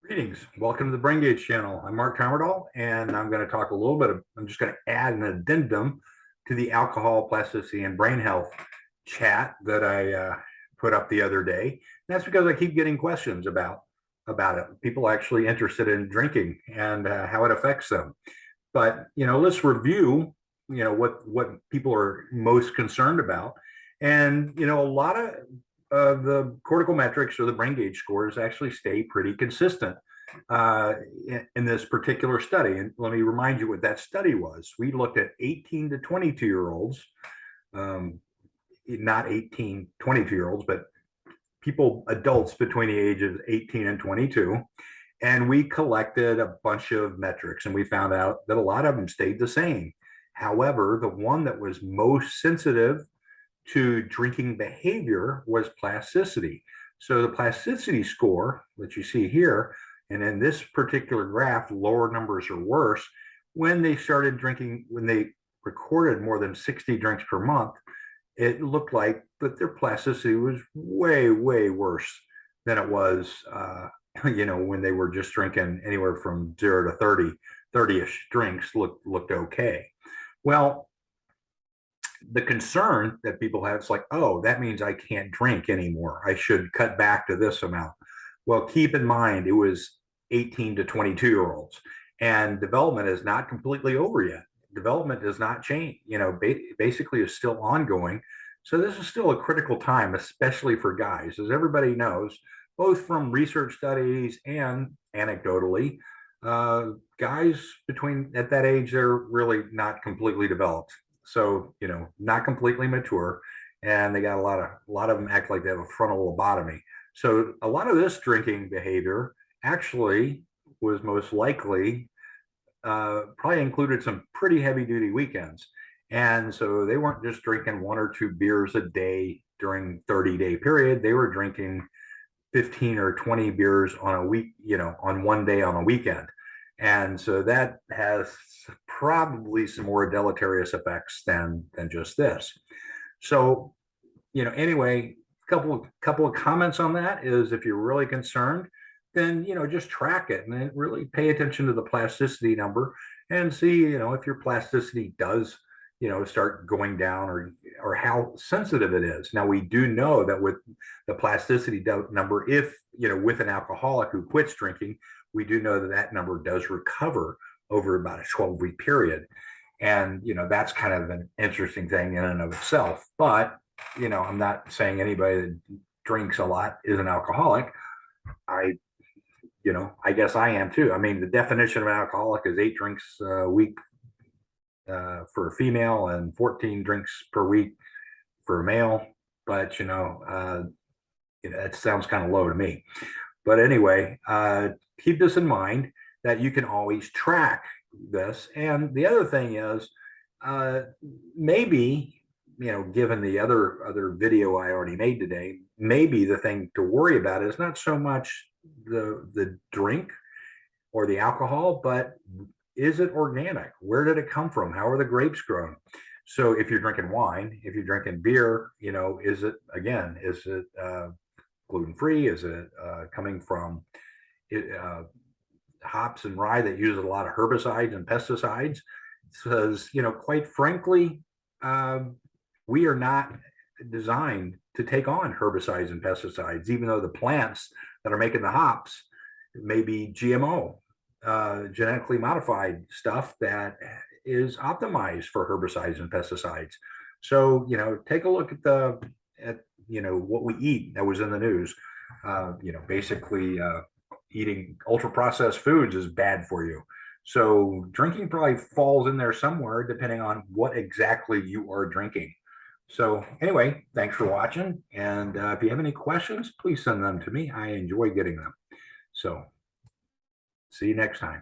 Greetings. Welcome to the Brain Gauge channel. I'm Mark Tommerdahl, and I'm going to talk a little bit I'm just going to add an addendum to the alcohol, plasticity, and brain health chat that I put up the other day. And that's because I keep getting questions about it. People actually interested in drinking and how it affects them. But, let's review, what people are most concerned about. And, a lot of the cortical metrics or the brain gauge scores actually stay pretty consistent in this particular study. And let me remind you what that study was. We looked at 18 to 22 year olds, not 18, 22 year olds, but adults between the ages of 18 and 22. And we collected a bunch of metrics and we found out that a lot of them stayed the same. However, the one that was most sensitive to drinking behavior was plasticity. So the plasticity score that you see here, and in this particular graph, lower numbers are worse. When they started drinking, when they recorded more than 60 drinks per month, it looked like that their plasticity was way, way worse than it was, when they were just drinking anywhere from 0 to 30-ish drinks looked okay. Well, the concern that people have is like, oh, that means I can't drink anymore. I should cut back to this amount. Well, keep in mind, it was 18 to 22 year olds, and development is not completely over yet. Development does not change, basically is still ongoing. So this is still a critical time, especially for guys, as everybody knows, both from research studies and anecdotally, guys at that age, they're really not completely developed. So, not completely mature, and they got a lot of them act like they have a frontal lobotomy. So a lot of this drinking behavior actually was most likely probably included some pretty heavy duty weekends. And so they weren't just drinking 1 or 2 beers a day during 30-day period. They were drinking 15 or 20 beers on a week, on one day on a weekend. And so that has probably some more deleterious effects than just this. So, anyway, couple of comments on that is, if you're really concerned, then just track it and really pay attention to the plasticity number and see, if your plasticity does, start going down, or how sensitive it is. Now, we do know that with the plasticity number, if with an alcoholic who quits drinking, we do know that that number does recover over about a 12-week period. And, that's kind of an interesting thing in and of itself. But, I'm not saying anybody that drinks a lot is an alcoholic. I guess I am too. I mean, the definition of an alcoholic is 8 drinks a week for a female and 14 drinks per week for a male. But, it sounds kind of low to me. But anyway, keep this in mind, that you can always track this. And the other thing is, maybe, given the other video I already made today, maybe the thing to worry about is not so much the drink or the alcohol, but is it organic? Where did it come from? How are the grapes grown? So if you're drinking wine, if you're drinking beer, is it gluten-free? Is it coming from hops and rye that use a lot of herbicides and pesticides? Because, quite frankly, we are not designed to take on herbicides and pesticides, even though the plants that are making the hops may be GMO, genetically modified stuff that is optimized for herbicides and pesticides. So, take a look at what we eat. That was in the news. Basically, eating ultra processed foods is bad for you. So drinking probably falls in there somewhere, depending on what exactly you are drinking. So anyway, thanks for watching. And if you have any questions, please send them to me. I enjoy getting them. So see you next time.